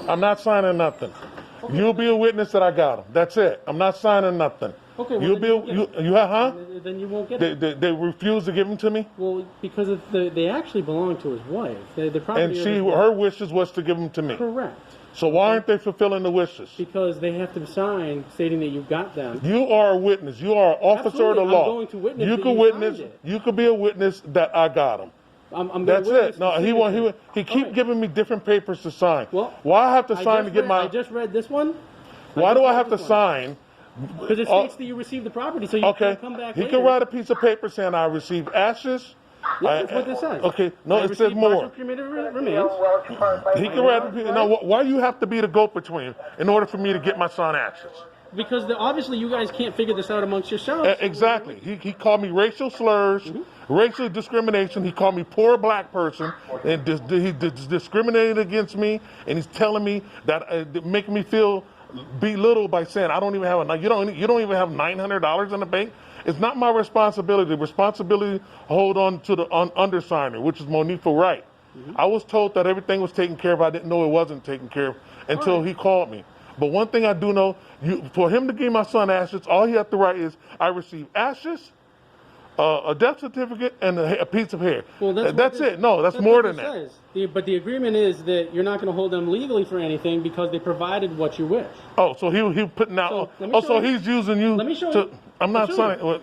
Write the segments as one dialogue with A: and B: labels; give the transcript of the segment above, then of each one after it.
A: I'm not signing nothing. Okay. You'll be a witness that I got him. That's it. I'm not signing nothing.
B: Okay, well,
A: you'll
B: then you won't get it.
A: They refuse to give them to me?
B: Well, because they actually belong to his wife. The property
A: and her wishes was to give them to me.
B: Correct.
A: So why aren't they fulfilling the wishes?
B: Because they have to sign stating that you got them.
A: You are a witness. You are an officer of the law.
B: I'm going to witness
A: you
B: that
A: can witness. You could be a witness that I got them. That's it. No, he keep giving me different papers to sign. Well, why I have to sign to get my?
B: I just read this one.
A: Why do I have to sign?
B: Because it states that you received the property, so you can come back.
A: He can write a piece of paper saying I received ashes.
B: That's what this says.
A: Okay, no, it says more. He can write a piece. Now, why do you have to be the go-between in order for me to get my son ashes?
B: Because obviously you guys can't figure this out amongst yourselves.
A: Exactly. He called me racial slurs, racial discrimination. He called me poor black person, and he discriminated against me. And he's telling me that making me feel belittled by saying I don't even have you don't even have $900 in the bank. It's not my responsibility. The responsibility hold on to the undersigner, which is Monifa Wright. I was told that everything was taken care of. I didn't know it wasn't taken care of until he called me. But one thing I do know, for him to give my son ashes, all he has to write is, I received ashes, a death certificate, and a piece of hair. Well, that's it. No, that's more than that.
B: But the agreement is that you're not going to hold them legally for anything because they provided what you wish.
A: Oh, so he putting out. So he's using you.
B: Let me show you.
A: I'm not signing.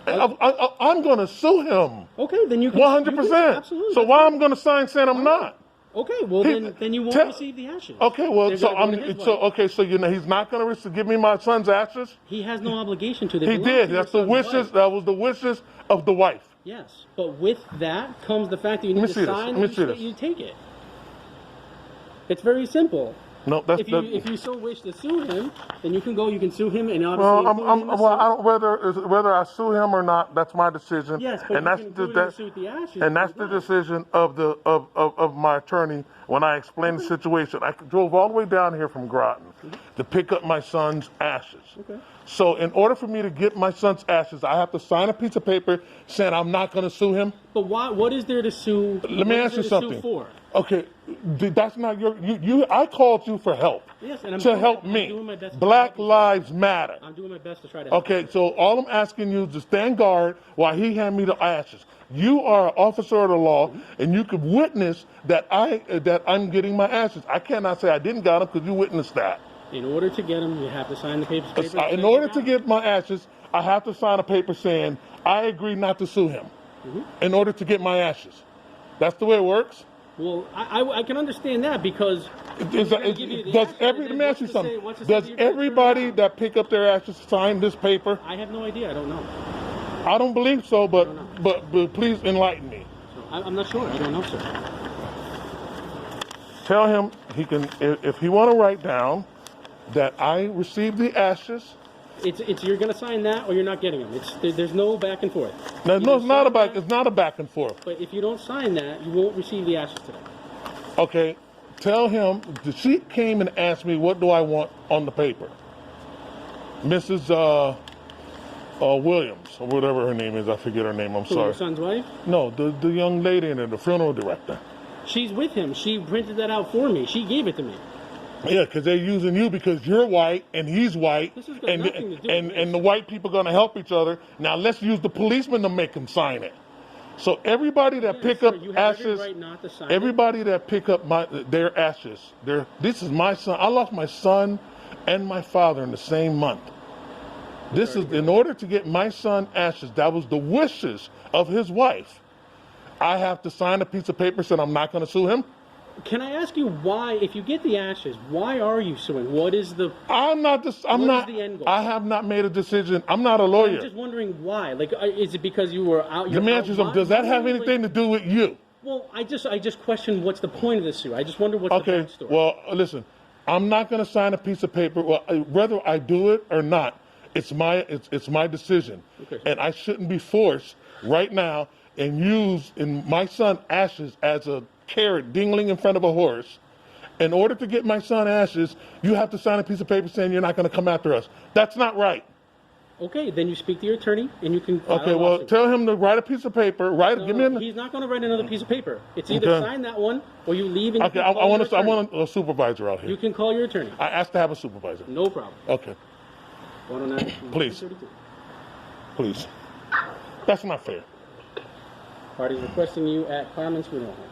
A: I'm going to sue him.
B: Okay, then you can.
A: 100%.
B: Absolutely.
A: So why I'm going to sign saying I'm not?
B: Okay, well then you won't receive the ashes.
A: Okay, well so he's not going to give me my son's ashes.
B: He has no obligation to.
A: He did. That's the wishes. That was the wishes of the wife.
B: Yes, but with that comes the fact that you need to sign that you take it. It's very simple.
A: No, that's
B: if you so wish to sue him, then you can go. You can sue him, and obviously,
A: whether I sue him or not, that's my decision.
B: Yes, but that's
A: the decision of my attorney when I explained the situation. I drove all the way down here from Groton to pick up my son's ashes. Okay. So in order for me to get my son's ashes, I have to sign a piece of paper saying I'm not going to sue him.
B: But why? What is there to sue?
A: Let me ask you something. Okay, that's not I called you for help.
B: Yes, and
A: to help me.
B: Doing my best.
A: Black Lives Matter.
B: I'm doing my best to try to help.
A: Okay, so all I'm asking you is to stand guard while he hand me the ashes. You are an officer of the law, and you could witness that I'm getting my ashes. I cannot say I didn't got them because you witnessed that.
B: In order to get them, you have to sign the papers.
A: In order to get my ashes, I have to sign a paper saying I agree not to sue him. In order to get my ashes. That's the way it works.
B: Well, I can understand that because
A: let me ask you something. Does everybody that pick up their ashes sign this paper?
B: I have no idea. I don't know.
A: I don't believe so, but please enlighten me.
B: I'm not sure. I don't know, sir.
A: Tell him he can, if he want to write down that I received the ashes.
B: It's you're gonna sign that or you're not getting them. There's no back and forth.
A: No, it's not a back and forth.
B: But if you don't sign that, you won't receive the ashes today.
A: Okay, tell him she came and asked me what do I want on the paper. Mrs. Williams or whatever her name is, I forget her name. I'm sorry.
B: Your son's wife?
A: No, the young lady in there, the funeral director.
B: She's with him. She printed that out for me. She gave it to me.
A: Yeah, because they're using you because you're white and he's white, and the white people are going to help each other. Now let's use the policeman to make them sign it. So everybody that pick up ashes, everybody that pick up their ashes, this is my son. I lost my son and my father in the same month. This is in order to get my son ashes. That was the wishes of his wife. I have to sign a piece of paper saying I'm not going to sue him.
B: Can I ask you why, if you get the ashes, why are you suing? What is the?
A: I'm not. The end goal? I have not made a decision. I'm not a lawyer.
B: I'm just wondering why. Like, is it because you were out?
A: Let me ask you something. Does that have anything to do with you?
B: Well, I just question what's the point of the suit. I just wonder what's the backstory.
A: Well, listen, I'm not going to sign a piece of paper. Well, whether I do it or not, it's my decision, and I shouldn't be forced right now and use my son's ashes as a carrot dingling in front of a horse. In order to get my son ashes, you have to sign a piece of paper saying you're not going to come after us. That's not right.
B: Okay, then you speak to your attorney and you can file
A: Okay,
B: a
A: well,
B: lawsuit.
A: tell him to write a piece of paper.
B: He's not going to write another piece of paper. It's either
A: Okay.
B: sign that one or you leave and
A: Okay,
B: you
A: I
B: can call your
A: want
B: attorney.
A: a supervisor out
B: You
A: here.
B: can call your attorney.
A: I asked to have a supervisor.
B: No problem.
A: Okay,
B: 109.
A: Please. please. That's not fair.
B: Parties requesting you at Carmon's funeral home.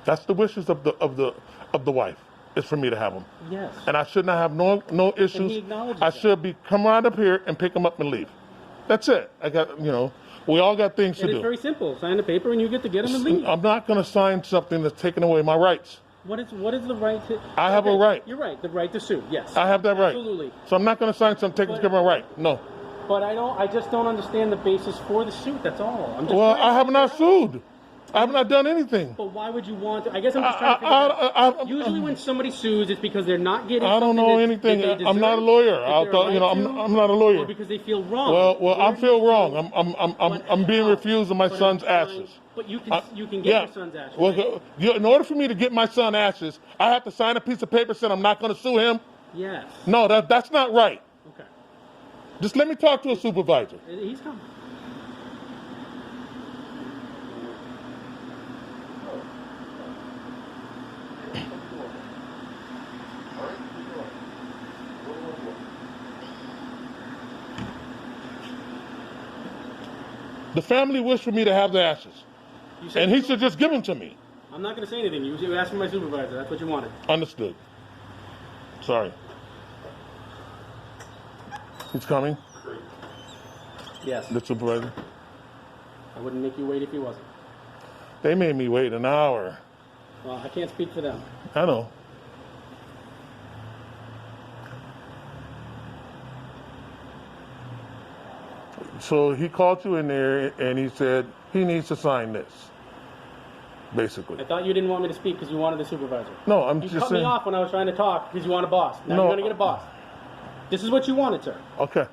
A: That's the wishes of the wife. Is for me to have them.
B: Yes.
A: And I should not have no issues.
B: And he acknowledges
A: I
B: that.
A: should be come right up here and pick them up and leave. That's it. I got we all got things to
B: It is
A: do.
B: very simple. Sign the paper and you get to get them and leave.
A: I'm not going to sign something that's taking away my rights.
B: What is the right to?
A: I have a right.
B: You're right. The right to sue. Yes.
A: I have that right.
B: Absolutely.
A: So I'm not going to sign something taking away my right. No.
B: But I just don't understand the basis for the suit. That's all. I'm just
A: Well,
B: trying to
A: I have
B: figure
A: not
B: it out.
A: sued. I have not done anything.
B: But why would you want to? I guess I'm just trying to figure it out. Usually when somebody sues, it's because they're not getting
A: I don't know
B: something that
A: anything.
B: they
A: I'm not a
B: deserve,
A: lawyer.
B: that
A: I'll
B: they're
A: thought,
B: right to,
A: I'm not a lawyer.
B: or because they feel wrong.
A: Well, I feel wrong. I'm being
B: how?
A: refused of my
B: But
A: son's
B: I'm trying-
A: ashes.
B: But you can get
A: Yeah.
B: your son's ashes.
A: Well,
B: right?
A: in order for me to get my son's ashes, I have to sign a piece of paper saying I'm not going to sue him.
B: Yes.
A: No, that's not right.
B: Okay.
A: Just let me talk to a supervisor.
B: He's coming.
A: The family wished for me to have the ashes,
B: You said
A: and he should just give them to me.
B: I'm not going to say anything. You asked for my supervisor. That's what you wanted.
A: Understood. Sorry. He's coming,
B: Yes.
A: the supervisor.
B: I wouldn't make you wait if he wasn't.
A: They made me wait an hour.
B: Well, I can't speak for them.
A: I know. So he called you in there and he said he needs to sign this, basically.
B: I thought you didn't want me to speak because you wanted a supervisor.
A: No, I'm
B: You
A: just
B: cut
A: saying.
B: me off when I was trying to talk because you want a boss. Now
A: No.
B: you're going to get a boss. This is what you wanted, sir.
A: Okay.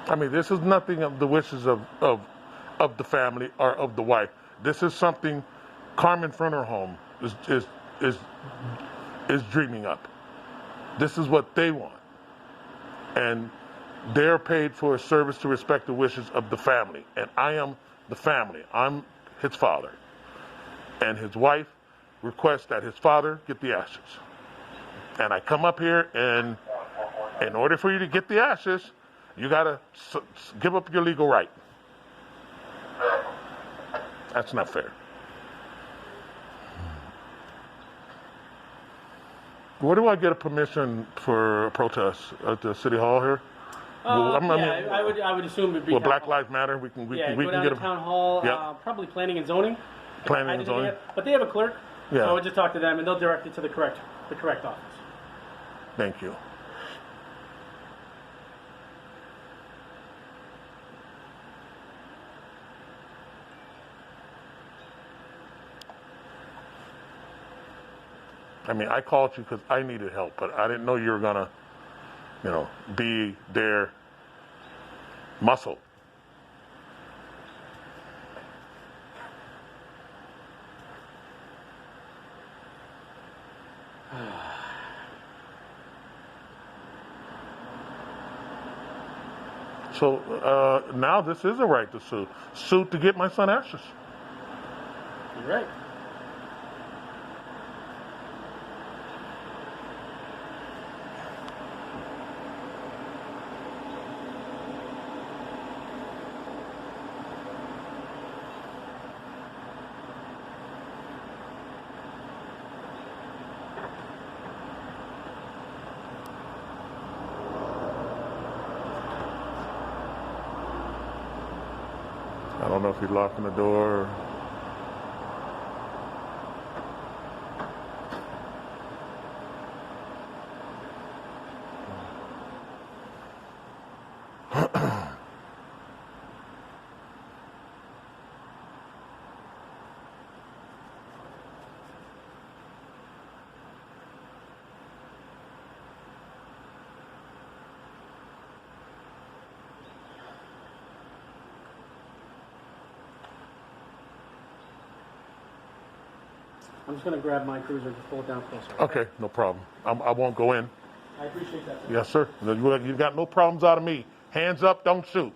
A: I mean, this is nothing of the wishes of the family or of the wife. This is something Carmon Funeral Home is dreaming up. This is what they want, and they're paid for a service to respect the wishes of the family. And I am the family. I'm his father, and his wife requests that his father get the ashes. And I come up here, and in order for you to get the ashes, you gotta give up your legal right. That's not fair. Where do I get a permission for a protest at the city hall here?
B: I would assume it'd be
A: Well,
B: town
A: Black
B: hall.
A: Lives Matter. We can
B: Go
A: get
B: down
A: a
B: to town hall.
A: Yep.
B: Probably planning and zoning.
A: Planning
B: I
A: and
B: think
A: zoning.
B: but they have a clerk.
A: Yeah.
B: So I would just talk to them and they'll direct it to the correct office.
A: Thank you. I mean, I called you because I needed help, but I didn't know you were gonna, be their muscle. So now this is a right to sue. Sue to get my son ashes.
B: You're right.
A: I don't know if he's locking the door.
B: I'm just going to grab my cruiser and pull it down closer.
A: Okay, no problem. I won't go in.
B: I appreciate that.
A: Yes, sir. You got no problems out of me. Hands up, don't shoot.